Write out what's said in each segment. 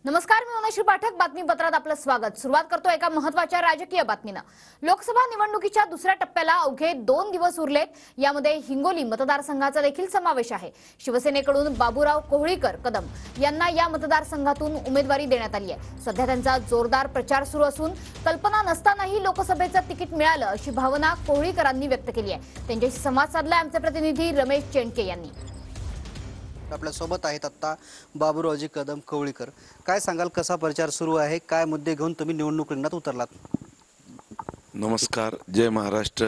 नमस्कार, मी मनोश्री पाठक. बातमीपत्रात आपलं स्वागत. सुरुवात करतो एका महत्त्वाच्या राजकीय बातमीनं. लोकसभा निवडणुकीच्या दुसऱ्या टप्प्याला अवघे 2 दिवस उरलेत. यामध्ये हिंगोली मतदारसंघाचा देखील समावेश आहे. शिवसेनेकडून बाबूराव कोहळीकर कदम यांना या मतदारसंघातून उमेदवारी देण्यात आली आहे. सध्या त्यांचा जोरदार प्रचार सुरू असून कल्पना नसतानाही लोकसभेचं तिकीट मिळालं अशी भावना कोहळीकरांनी व्यक्त केली आहे. त्यांच्याशी संवाद साधलाय आमचे प्रतिनिधी रमेश चेंडके यांनी. आपल्या सोबत आहेत आता बाबूरावजी कदम कोहळीकर. काय सांगाल, कसा प्रचार सुरू आहे, काय मुद्दे घेऊन तुम्ही निवडणूक रिंगणात उतरलात? नमस्कार, जय महाराष्ट्र.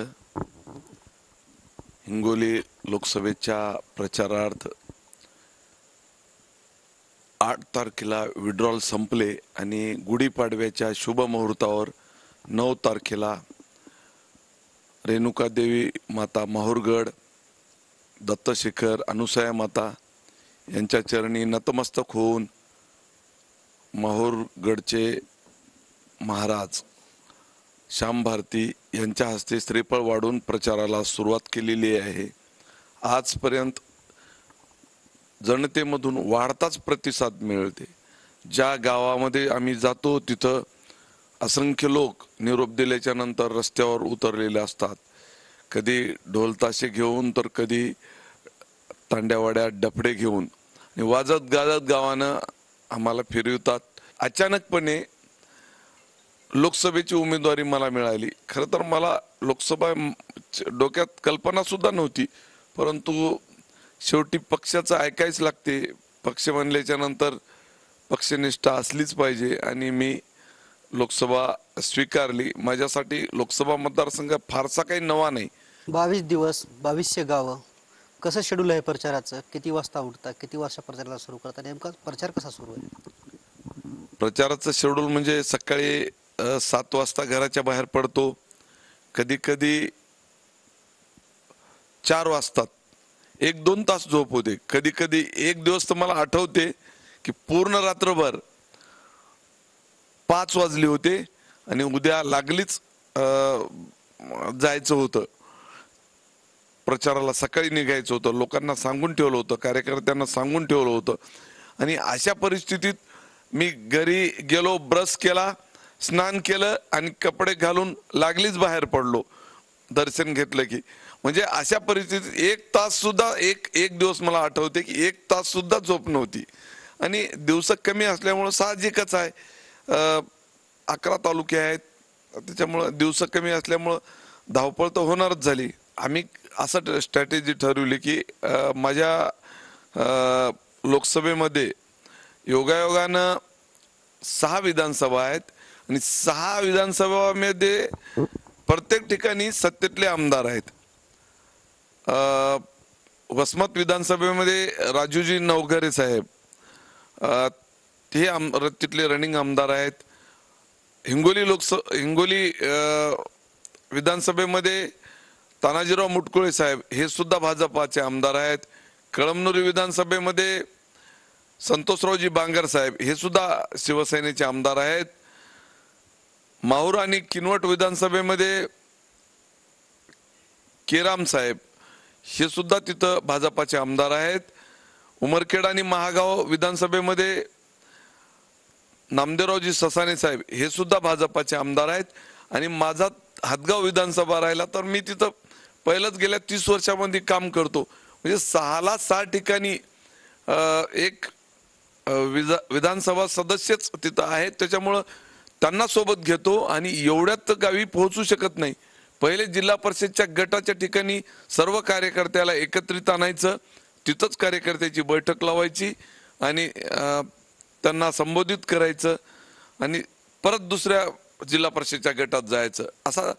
हिंगोली लोकसभेच्या प्रचारार्थ 8 तारखेला विड्रॉल संपले आणि गुढीपाडव्याच्या शुभ मुहूर्तावर 9 तारखेला रेणुकादेवी माता, माहूरगड, दत्तशिखर, अनुसया माता यांच्या चरणी नतमस्तक होऊन माहूरगडचे महाराज श्याम भारती यांच्या हस्ते श्रीफळ वाढून प्रचाराला सुरुवात केलेली आहे. आजपर्यंत जनतेमधून वाढताच प्रतिसाद मिळते. ज्या गावामध्ये आम्ही जातो तिथं असंख्य लोक निरोप दिल्याच्या नंतर रस्त्यावर उतरलेले असतात. कधी ढोलताशे घेऊन तर कधी तांड्यावाड्या डफडे घेऊन आणि वाजत गाजत गावानं आम्हाला फिरवतात. अचानकपणे लोकसभेची उमेदवारी मला मिळाली. खरं तर मला लोकसभा डोक्यात कल्पना सुद्धा नव्हती, परंतु शेवटी पक्षाचं ऐकायच लागते. पक्ष म्हणल्याच्या नंतर पक्षनिष्ठा असलीच पाहिजे आणि मी लोकसभा स्वीकारली. माझ्यासाठी लोकसभा मतदारसंघ फारसा काही नवा नाही. 22 दिवस, 2200 गावं. कसं शेड्यूल आहे प्रचाराचं? किती वाजता उठता, किती वाजता प्रचाराला सुरू करता, नेमका प्रचार कसा सुरू आहे? प्रचाराचं शेड्यूल म्हणजे सकाळी 7 वाजता घराच्या बाहेर पडतो. कधी कधी 4 वाजतात, 1-2 तास झोप होते. कधी कधी एक दिवस तर मला आठवते की पूर्ण रात्रभर 5 वाजले होते आणि उद्या लागलीच जायचं होतं. प्रचाराला सकाळी निघायचं होतं. लोकांना सांगून ठेवलं होतं, कार्यकर्त्यांना सांगून ठेवलं होतं. आणि अशा परिस्थितीत मी घरी गेलो, ब्रश केला, स्नान केलं आणि कपडे घालून लागलीच बाहेर पडलो दर्शन घेतलं की. म्हणजे अशा परिस्थितीत 1 तास सुद्धा एक दिवस मला आठवते की 1 तास सुद्धा झोप नव्हती. आणि दिवस कमी असल्यामुळं साहजिकच आहे, 11 तालुके आहेत, त्याच्यामुळं दिवस कमी असल्यामुळं धावपळ तर होणारच झाली. आम्ही असं स्ट्रॅटेजी ठरवली की माझ्या लोकसभेमध्ये योगायोगानं 6 विधानसभा आहेत आणि 6 विधानसभामध्ये प्रत्येक ठिकाणी सत्तेतले आमदार आहेत. वसमत विधानसभेमध्ये राजूजी नवघरे साहेब हे तिथले रनिंग आमदार आहेत. हिंगोली विधानसभेमध्ये तानाजीराव मुटकुळे साहेब हे सुद्धा भाजपाचे आमदार आहेत. कळमनुरी विधानसभेमध्ये संतोषरावजी बांगर साहेब हे सुद्धा शिवसेनेचे आमदार आहेत. माहूर आणि किनवट विधानसभेमध्ये केराम साहेब हे सुद्धा तिथं भाजपाचे आमदार आहेत. उमरखेड आणि महागाव विधानसभेमध्ये नामदेवरावजी ससाणे साहेब हे सुद्धा भाजपाचे आमदार आहेत. आणि माझा हातगाव विधानसभा राहिला तर मी तिथं पहिलंच गेल्या 30 वर्षामध्ये काम करतो. म्हणजे 6 ठिकाणी एक विधानसभा सदस्यच तिथं आहेत. त्याच्यामुळं त्यांना सोबत घेतो आणि एवढ्यात गावी पोहोचू शकत नाही. पहिले जिल्हा परिषदच्या गटाच्या ठिकाणी सर्व कार्यकर्त्याला एकत्रित आणायचं, तिथंच कार्यकर्त्याची बैठक लावायची आणि त्यांना संबोधित करायचं आणि परत दुसऱ्या जिल्हा परिषदच्या गटात जायचं. असा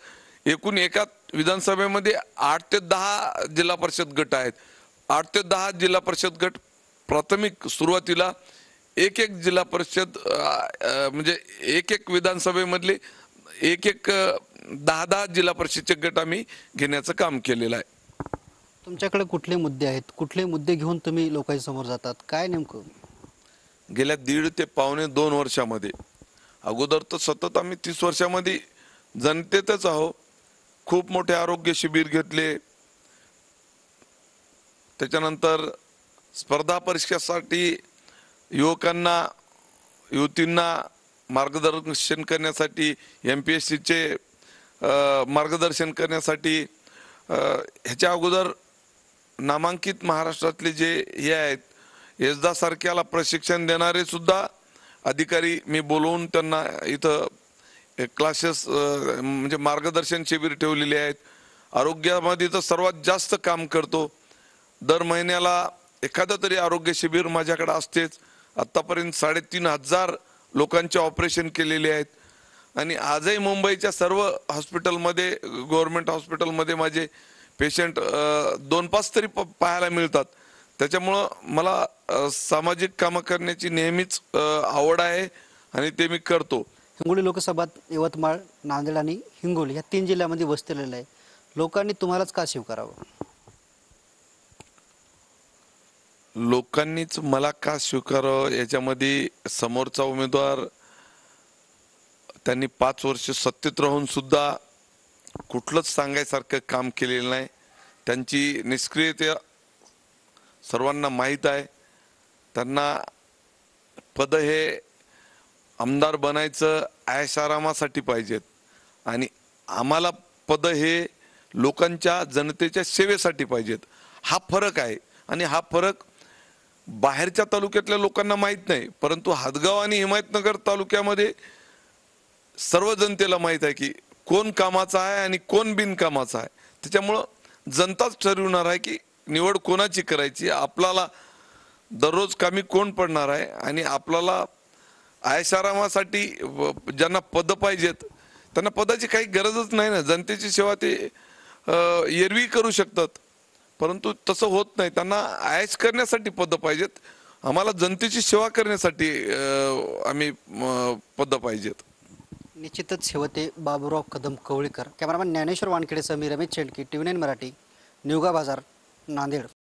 एकूण एका विधानसभेमध्ये 8 ते 10 जिल्हा परिषद गट आहेत. 8 ते 10 जिल्हा परिषद गट प्राथमिक सुरुवातीला एक जिल्हा परिषद म्हणजे एक विधानसभेमधले एक 10 जिल्हा परिषदचे गट आम्ही घेण्याचं काम केलेलं आहे. तुमच्याकडे कुठले मुद्दे आहेत, कुठले मुद्दे घेऊन तुम्ही लोकांच्या समोर जातात, काय नेमकं? गेल्या 1.5 ते पावणे 2 वर्षामध्ये, अगोदर तर सतत आम्ही 30 वर्षामध्ये जनतेतच आहो. खूप मोठे आरोग्य शिबिर घेतले. त्याच्यानंतर स्पर्धा परीक्षेसाठी युवकांना युवतींना मार्गदर्शन करण्यासाठी MPSCचे मार्गदर्शन करण्यासाठी ह्याच्या अगोदर नामांकित महाराष्ट्रातले जे हे आहेत यसदा सारख्याला प्रशिक्षण देणारे सुद्धा अधिकारी मी बोलवून त्यांना इथं क्लासेस म्हणजे मार्गदर्शन शिबिर ठेवलेले आहेत. आरोग्यामध्ये तर सर्वात जास्त काम करतो. दर महिन्याला एखादं तरी आरोग्य शिबिर माझ्याकडे असतेच. आत्तापर्यंत 3,500 लोकांचे ऑपरेशन केलेले आहेत आणि आजही मुंबईच्या सर्व हॉस्पिटलमध्ये गव्हर्नमेंट हॉस्पिटलमध्ये माझे पेशंट 2-5 तरी पाहायला मिळतात. त्याच्यामुळं मला सामाजिक कामं करण्याची नेहमीच आवड आहे आणि ते मी करतो. हिंगोली लोकसभा, यवतमाळ, नांदेड आणि हिंगोली या 3 जिल्ह्यामध्ये वसलेलं आहे. लोकांनी तुम्हालाच का स्वीकारावं? लोकांनीच मला का स्वीकारावं याच्यामध्ये समोरचा उमेदवार त्यांनी 5 वर्ष सत्तेत राहून सुद्धा कुठलंच सांगायसारखं काम केलेलं नाही. त्यांची निष्क्रियता सर्वांना माहीत आहे. त्यांना पद हे आमदार बनायचं ऐशारामासाठी पाहिजेत आणि आम्हाला पद हे लोकांच्या जनतेच्या सेवेसाठी पाहिजेत. हा फरक आहे आणि हा फरक बाहेरच्या तालुक्यातल्या लोकांना माहीत नाही, परंतु हातगाव आणि हिमायतनगर तालुक्यामध्ये सर्व जनतेला माहीत आहे की कोण कामाचा आहे आणि कोण बिनकामाचा आहे. त्याच्यामुळं जनताच ठरवणार आहे की निवड कोणाची करायची, आपल्याला दररोज कामी कोण पडणार आहे आणि आपल्याला ऐशारामासाठी ज्यांना पद पाहिजेत त्यांना पदाची काही गरजच नाही ना. जनतेची सेवा ते एरवी करू शकतात, परंतु तसं होत नाही. त्यांना ऐश करण्यासाठी पद पाहिजेत. आम्हाला जनतेची सेवा करण्यासाठी आम्ही पद पाहिजेत. निश्चितच शेवटे बाबूराव कदम कवळीकर. कॅमेरामॅन ज्ञानेश्वर वानखेडेसह मी रमेश चेंडकी, TV9 मराठी, निवगा बाजार, नांदेड.